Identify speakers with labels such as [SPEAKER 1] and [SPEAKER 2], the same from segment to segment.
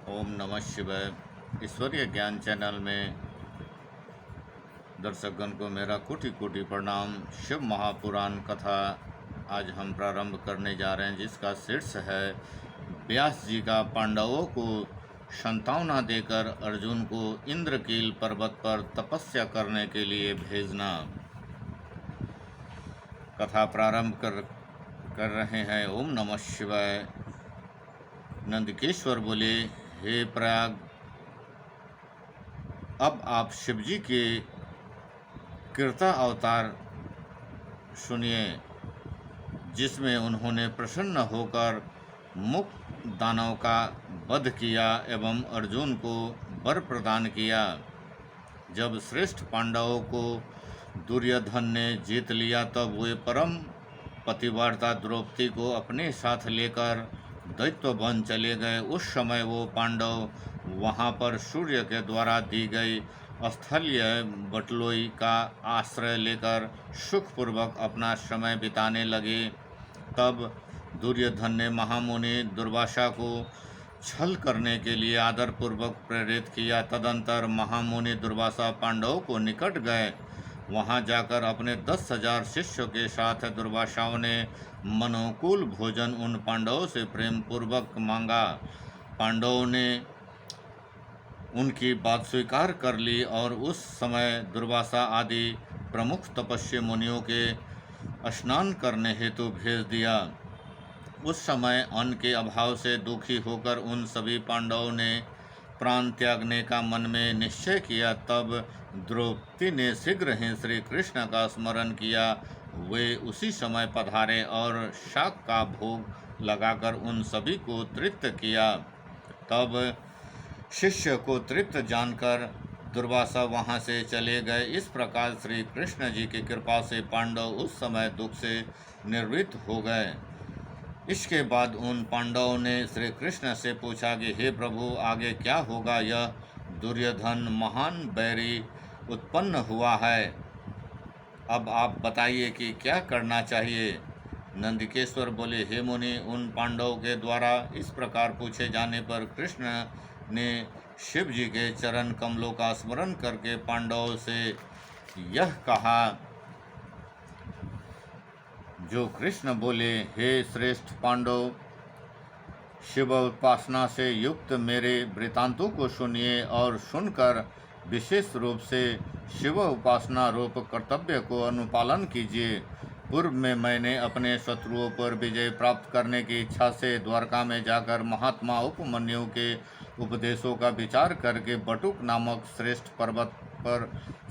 [SPEAKER 1] ओम नमः शिवाय। ईश्वरीय ज्ञान चैनल में दर्शकगण को मेरा कोटि कोटि प्रणाम। शिव महापुराण कथा आज हम प्रारंभ करने जा रहे हैं, जिसका शीर्ष है व्यास जी का पांडवों को संतावना देकर अर्जुन को इंद्रकील पर्वत पर तपस्या करने के लिए भेजना। कथा प्रारंभ कर रहे हैं। ओम नमः शिवाय। नंदकेश्वर बोले, हे प्रयाग, अब आप शिवजी के कृता अवतार सुनिए, जिसमें उन्होंने प्रसन्न होकर मुक्त दानव का वध किया एवं अर्जुन को वर प्रदान किया। जब श्रेष्ठ पांडवों को दुर्योधन ने जीत लिया, तब वे परम पतिव्रता द्रौपदी को अपने साथ लेकर दैत्य वन चले गए। उस समय वो पांडव वहाँ पर सूर्य के द्वारा दी गई स्थलीय बटलोई का आश्रय लेकर सुखपूर्वक अपना समय बिताने लगे। तब दुर्योधन ने महामुनि दुर्वासा को छल करने के लिए आदरपूर्वक प्रेरित किया। तदंतर महामुनि दुर्वासा पांडवों को निकट गए। वहां जाकर अपने 10,000 शिष्यों के साथ दुर्वासाओं ने मनोकूल भोजन उन पांडवों से प्रेम पूर्वक मांगा। पांडवों ने उनकी बात स्वीकार कर ली और उस समय दुर्वासा आदि प्रमुख तपस्वी मुनियों के स्नान करने हेतु भेज दिया। उस समय अन्न के अभाव से दुखी होकर उन सभी पांडवों ने प्राण त्यागने का मन में निश्चय किया। तब द्रौपदी ने शीघ्र ही श्री कृष्ण का स्मरण किया। वे उसी समय पधारे और शाक का भोग लगाकर उन सभी को तृप्त किया। तब शिष्य को तृप्त जानकर दुर्वासा वहां से चले गए। इस प्रकार श्री कृष्ण जी की कृपा से पांडव उस समय दुख से निवृत्त हो गए। इसके बाद उन पांडवों ने श्री कृष्ण से पूछा कि हे प्रभु, आगे क्या होगा? यह दुर्योधन महान बैरी उत्पन्न हुआ है, अब आप बताइए कि क्या करना चाहिए। नंदिकेश्वर बोले, हे मुनि, उन पांडवों के द्वारा इस प्रकार पूछे जाने पर कृष्ण ने शिव जी के चरण कमलों का स्मरण करके पांडवों से यह कहा, जो कृष्ण बोले, हे श्रेष्ठ पांडव, शिव उपासना से युक्त मेरे वृतांतों को सुनिए और सुनकर विशेष रूप से शिव उपासना रूप कर्तव्य को अनुपालन कीजिए। पूर्व में मैंने अपने शत्रुओं पर विजय प्राप्त करने की इच्छा से द्वारका में जाकर महात्मा उपमन्यु के उपदेशों का विचार करके बटुक नामक श्रेष्ठ पर्वत पर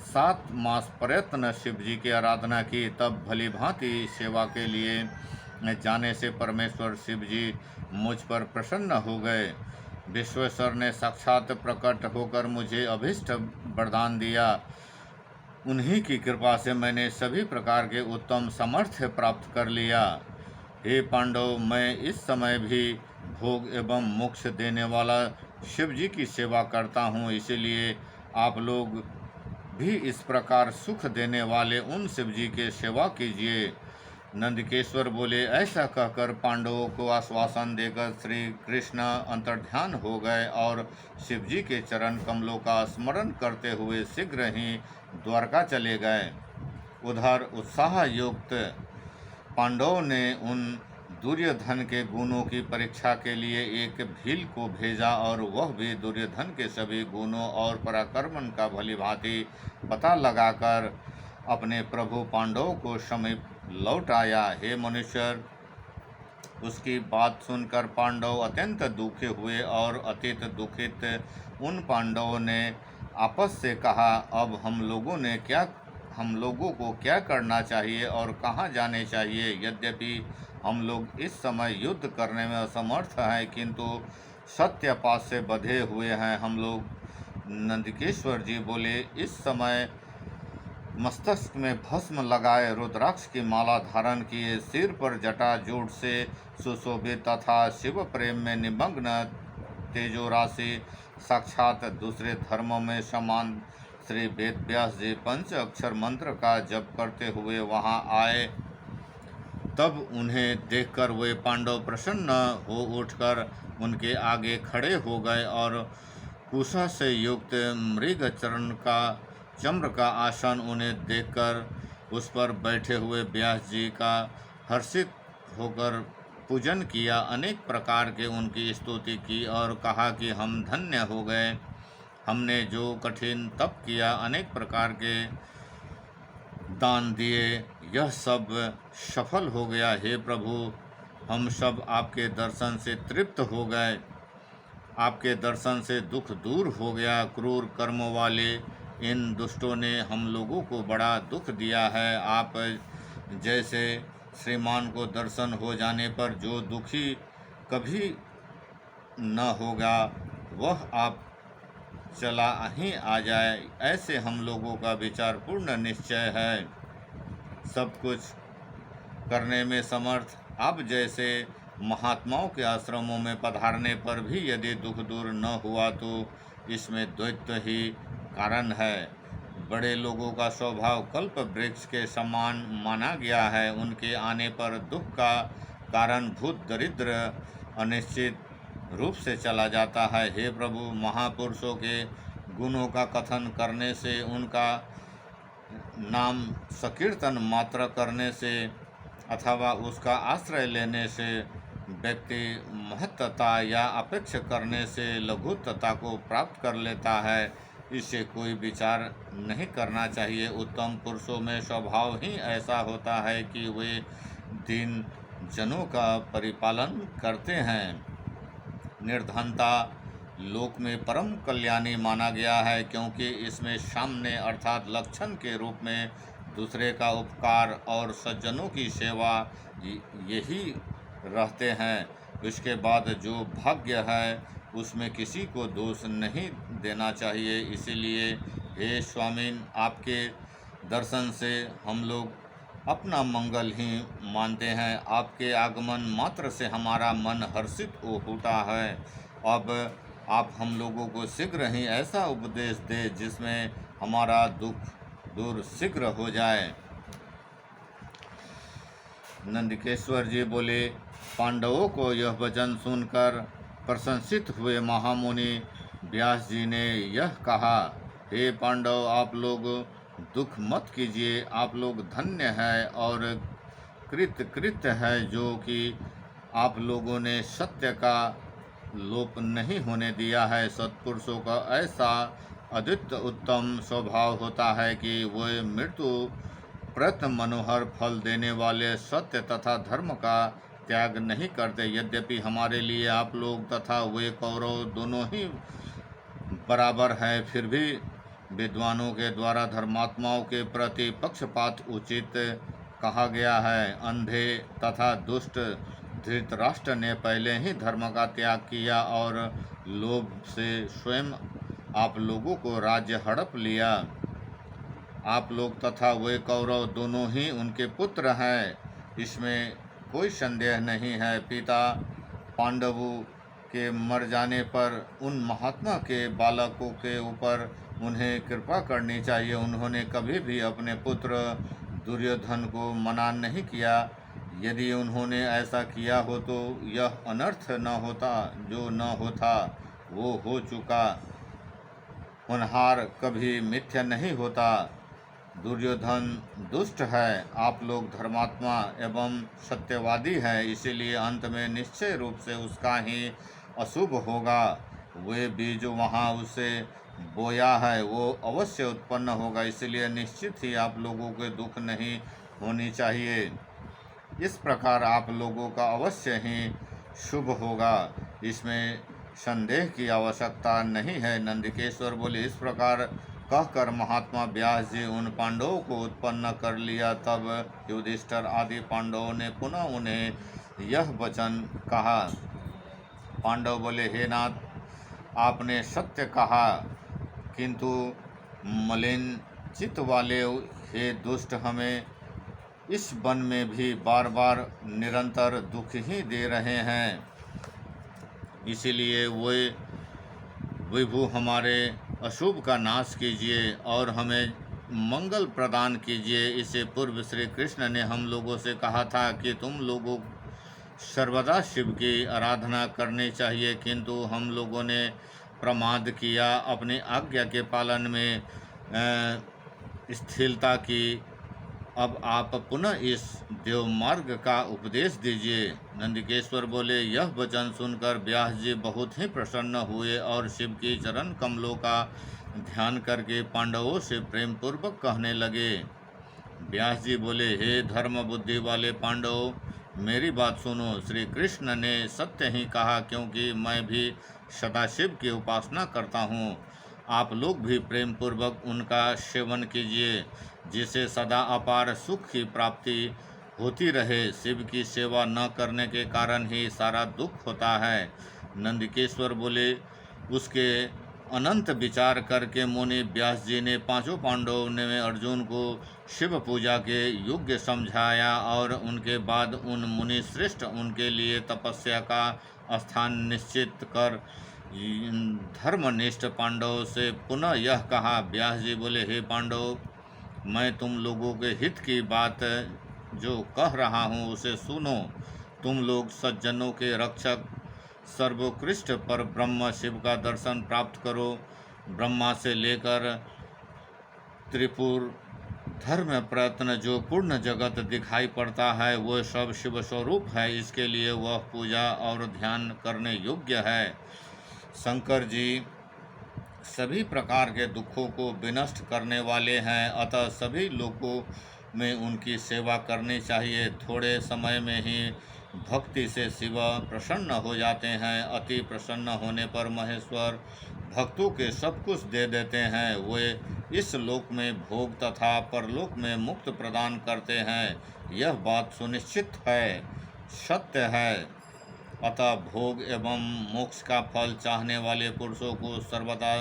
[SPEAKER 1] 7 मास प्रयत्न शिव जी की आराधना की। तब भली भांति सेवा के लिए जाने से परमेश्वर शिव जी मुझ पर प्रसन्न हो गए। विश्वेश्वर ने साक्षात प्रकट होकर मुझे अभीष्ट वरदान दिया। उन्हीं की कृपा से मैंने सभी प्रकार के उत्तम सामर्थ्य प्राप्त कर लिया। हे पांडव, मैं इस समय भी भोग एवं मोक्ष देने वाला शिव जी की सेवा करता हूँ, इसलिए आप लोग भी इस प्रकार सुख देने वाले उन शिव जी के सेवा कीजिए। नंदकेश्वर बोले, ऐसा कहकर पांडवों को आश्वासन देकर श्री कृष्ण अंतर्ध्यान हो गए और शिव जी के चरण कमलों का स्मरण करते हुए शीघ्र ही द्वारका चले गए। उधर उत्साह युक्त पांडवों ने उन दुर्योधन के गुणों की परीक्षा के लिए एक भील को भेजा और वह भी दुर्योधन के सभी गुणों और पराक्रम का भली भांति पता लगाकर अपने प्रभु पांडवों को समीप लौट आया। हे मनुष्य, उसकी बात सुनकर पांडव अत्यंत दुखी हुए और अत्यंत दुखित उन पांडवों ने आपस से कहा, अब हम लोगों को क्या करना चाहिए और कहाँ जाने चाहिए? यद्यपि हम लोग इस समय युद्ध करने में असमर्थ हैं, किंतु सत्यपात से बंधे हुए हैं हम लोग। नंदकेश्वर जी बोले, इस समय मस्तक में भस्म लगाए, रुद्राक्ष की माला धारण किए, सिर पर जटा जूट से सुशोभित तथा शिव प्रेम में निमग्न तेजो राशि साक्षात दूसरे धर्मों में समान श्री वेद व्यास जी पंच अक्षर मंत्र का जप करते हुए वहां आए। तब उन्हें देखकर वे पांडव प्रसन्न हो उठकर उनके आगे खड़े हो गए और कुशा से युक्त मृग चम्र का आसन उन्हें देखकर उस पर बैठे हुए व्यास जी का हर्षित होकर पूजन किया, अनेक प्रकार के उनकी स्तुति की और कहा कि हम धन्य हो गए, हमने जो कठिन तप किया, अनेक प्रकार के दान दिए, यह सब सफल हो गया। हे प्रभु, हम सब आपके दर्शन से तृप्त हो गए, आपके दर्शन से दुख दूर हो गया। क्रूर कर्मों वाले इन दुष्टों ने हम लोगों को बड़ा दुख दिया है। आप जैसे श्रीमान को दर्शन हो जाने पर जो दुखी कभी न होगा, वह आप चला ही आ जाए, ऐसे हम लोगों का विचार पूर्ण निश्चय है। सब कुछ करने में समर्थ आप जैसे महात्माओं के आश्रमों में पधारने पर भी यदि दुख दूर न हुआ तो इसमें द्वैत ही कारण है। बड़े लोगों का स्वभाव कल्प वृक्ष के समान माना गया है, उनके आने पर दुख का कारण भूत दरिद्र अनिश्चित रूप से चला जाता है। हे प्रभु, महापुरुषों के गुणों का कथन करने से, उनका नाम संकीर्तन मात्र करने से अथवा उसका आश्रय लेने से व्यक्ति महत्तता या अपेक्षा करने से लघुत्तता को प्राप्त कर लेता है, इससे कोई विचार नहीं करना चाहिए। उत्तम पुरुषों में स्वभाव ही ऐसा होता है कि वे दीन जनों का परिपालन करते हैं। निर्धनता लोक में परम कल्याणी माना गया है, क्योंकि इसमें सामने अर्थात लक्षण के रूप में दूसरे का उपकार और सज्जनों की सेवा यही रहते हैं। इसके बाद जो भाग्य है उसमें किसी को दोष नहीं देना चाहिए। इसीलिए हे स्वामीन, आपके दर्शन से हम लोग अपना मंगल ही मानते हैं। आपके आगमन मात्र से हमारा मन हर्षित हो उठा है। अब आप हम लोगों को शीघ्र ही ऐसा उपदेश दे जिसमें हमारा दुख दूर शीघ्र हो जाए। नंदिकेश्वर जी बोले, पांडवों को यह वचन सुनकर प्रशंसित हुए महामुनि व्यास जी ने यह कहा, हे पांडव, आप लोग दुख मत कीजिए, आप लोग धन्य है और कृतकृत्य है जो कि आप लोगों ने सत्य का लोप नहीं होने दिया है। सत्पुरुषों का ऐसा अद्वितीय उत्तम स्वभाव होता है कि वे मृत्यु प्रयत्न मनोहर फल देने वाले सत्य तथा धर्म का त्याग नहीं करते। यद्यपि हमारे लिए आप लोग तथा वे कौरव दोनों ही बराबर है, फिर भी विद्वानों के द्वारा धर्मात्माओं के प्रति पक्षपात उचित कहा गया है। अंधे तथा दुष्ट धृतराष्ट्र ने पहले ही धर्म का त्याग किया और लोभ से स्वयं आप लोगों को राज्य हड़प लिया। आप लोग तथा वे कौरव दोनों ही उनके पुत्र हैं, इसमें कोई संदेह नहीं है। पिता पांडवों के मर जाने पर उन महात्मा के बालकों के ऊपर उन्हें कृपा करनी चाहिए। उन्होंने कभी भी अपने पुत्र दुर्योधन को मना नहीं किया। यदि उन्होंने ऐसा किया हो तो यह अनर्थ न होता, जो न होता वो हो चुका। होनहार कभी मिथ्या नहीं होता। दुर्योधन दुष्ट है, आप लोग धर्मात्मा एवं सत्यवादी हैं, इसीलिए अंत में निश्चय रूप से उसका ही अशुभ होगा। वे बीज वहाँ उसे बोया है वो अवश्य उत्पन्न होगा, इसलिए निश्चित ही आप लोगों के दुख नहीं होनी चाहिए। इस प्रकार आप लोगों का अवश्य ही शुभ होगा, इसमें संदेह की आवश्यकता नहीं है। नंदिकेश्वर बोले, इस प्रकार कहकर महात्मा व्यास जी उन पांडवों को उत्पन्न कर लिया। तब युधिष्ठिर आदि पांडवों ने पुनः उन्हें यह वचन कहा। पांडव बोले, हे नाथ, आपने सत्य कहा, किंतु मलिन चित्त वाले हे दुष्ट हमें इस वन में भी बार बार निरंतर दुख ही दे रहे हैं। इसीलिए वे विभु हमारे अशुभ का नाश कीजिए और हमें मंगल प्रदान कीजिए। इससे पूर्व श्री कृष्ण ने हम लोगों से कहा था कि तुम लोगों सर्वदा शिव की आराधना करनी चाहिए, किंतु हम लोगों ने प्रमाद किया, अपनी आज्ञा के पालन में स्थिरता की। अब आप पुनः इस देव मार्ग का उपदेश दीजिए। नंदिकेश्वर बोले, यह वचन सुनकर व्यास जी बहुत ही प्रसन्न हुए और शिव की चरण कमलों का ध्यान करके पांडवों से प्रेम पूर्वक कहने लगे। व्यास जी बोले, हे धर्म बुद्धि वाले पांडव, मेरी बात सुनो। श्री कृष्ण ने सत्य ही कहा, क्योंकि मैं भी सदाशिव की उपासना करता हूँ। आप लोग भी प्रेम पूर्वक उनका सेवन कीजिए, जिसे सदा अपार सुख की प्राप्ति होती रहे। शिव की सेवा न करने के कारण ही सारा दुख होता है। नंदिकेश्वर बोले, उसके अनंत विचार करके मुनि व्यास जी ने पांचों पांडवों ने अर्जुन को शिव पूजा के योग्य समझाया और उनके बाद उन मुनि श्रेष्ठ उनके लिए तपस्या का स्थान निश्चित कर धर्मनिष्ठ पांडवों से पुनः यह कहा। व्यास जी बोले, हे पांडव, मैं तुम लोगों के हित की बात जो कह रहा हूँ उसे सुनो। तुम लोग सज्जनों के रक्षक सर्वोत्कृष्ट पर ब्रह्म शिव का दर्शन प्राप्त करो। ब्रह्मा से लेकर त्रिपुर धर्म प्रयत्न जो पूर्ण जगत दिखाई पड़ता है वह सब शिव स्वरूप है। इसके लिए वह पूजा और ध्यान करने योग्य है। शंकर जी सभी प्रकार के दुखों को विनष्ट करने वाले हैं, अतः सभी लोगों में उनकी सेवा करनी चाहिए। थोड़े समय में ही भक्ति से शिव प्रसन्न हो जाते हैं। अति प्रसन्न होने पर महेश्वर भक्तों के सब कुछ दे देते हैं। वे इस लोक में भोग तथा परलोक में मुक्त प्रदान करते हैं। यह बात सुनिश्चित है, सत्य है। अतः भोग एवं मोक्ष का फल चाहने वाले पुरुषों को सर्वदा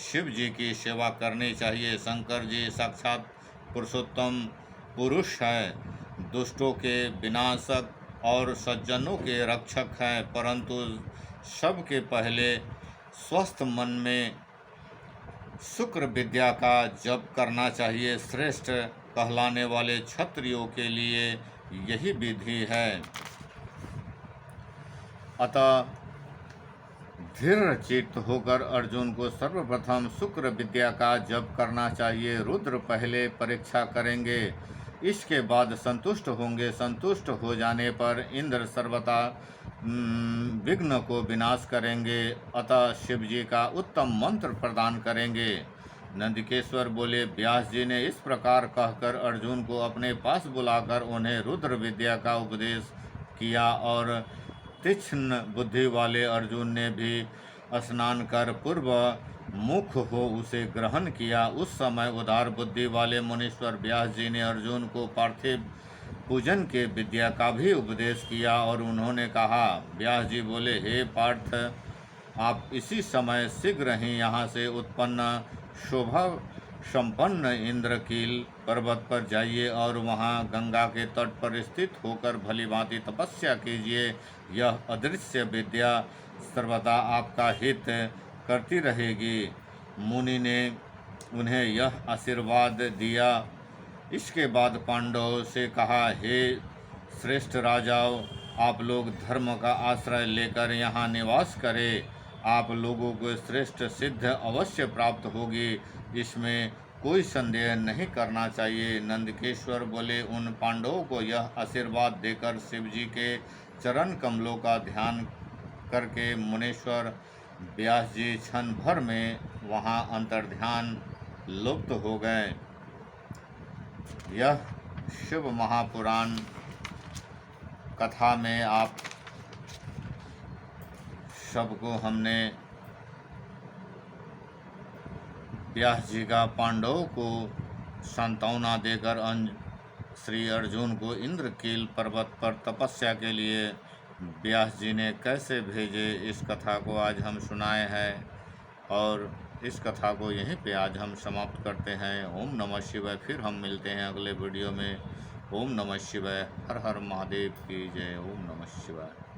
[SPEAKER 1] शिव जी की सेवा करनी चाहिए। शंकर जी साक्षात पुरुषोत्तम पुरुष है, दुष्टों के विनाशक और सज्जनों के रक्षक हैं, परंतु सबके पहले स्वस्थ मन में शुक्र विद्या का जप करना चाहिए। श्रेष्ठ कहलाने वाले क्षत्रियों के लिए यही विधि है। अतः धीरचित्त होकर अर्जुन को सर्वप्रथम शुक्र विद्या का जप करना चाहिए। रुद्र पहले परीक्षा करेंगे, इसके बाद संतुष्ट होंगे। संतुष्ट हो जाने पर इंद्र सर्वथा विघ्न को विनाश करेंगे, अतः शिव जी का उत्तम मंत्र प्रदान करेंगे। नंदिकेश्वर बोले, व्यास जी ने इस प्रकार कहकर अर्जुन को अपने पास बुलाकर उन्हें रुद्र विद्या का उपदेश किया और तीक्ष्ण बुद्धि वाले अर्जुन ने भी स्नान कर पूर्व मुख हो उसे ग्रहण किया। उस समय उदार बुद्धि वाले मुनीश्वर व्यास जी ने अर्जुन को पार्थिव पूजन के विद्या का भी उपदेश किया और उन्होंने कहा। व्यास जी बोले, हे पार्थ, आप इसी समय शीघ्र ही यहाँ से उत्पन्न शोभा संपन्न इंद्रकील पर्वत पर जाइए और वहाँ गंगा के तट पर स्थित होकर भलीभांति तपस्या कीजिए। यह अदृश्य विद्या सर्वदा आपका हित करती रहेगी। मुनि ने उन्हें यह आशीर्वाद दिया। इसके बाद पांडवों से कहा, हे श्रेष्ठ राजाओं, आप लोग धर्म का आश्रय लेकर यहाँ निवास करें। आप लोगों को श्रेष्ठ सिद्ध अवश्य प्राप्त होगी, इसमें कोई संदेह नहीं करना चाहिए। नंदकेश्वर बोले, उन पांडवों को यह आशीर्वाद देकर शिव जी के चरण कमलों का ध्यान करके मुनीश्वर व्यास जी क्षण भर में वहाँ अंतर्ध्यान लुप्त हो गए। यह शिव महापुराण कथा में आप सबको हमने व्यास जी का पांडवों को सांत्वना देकर श्री अर्जुन को इंद्रकील पर्वत पर तपस्या के लिए व्यास जी ने कैसे भेजे, इस कथा को आज हम सुनाए हैं और इस कथा को यहीं पे आज हम समाप्त करते हैं। ओम नमः शिवाय। फिर हम मिलते हैं अगले वीडियो में। ओम नमः शिवाय। हर हर महादेव की जय। ओम नमः शिवाय।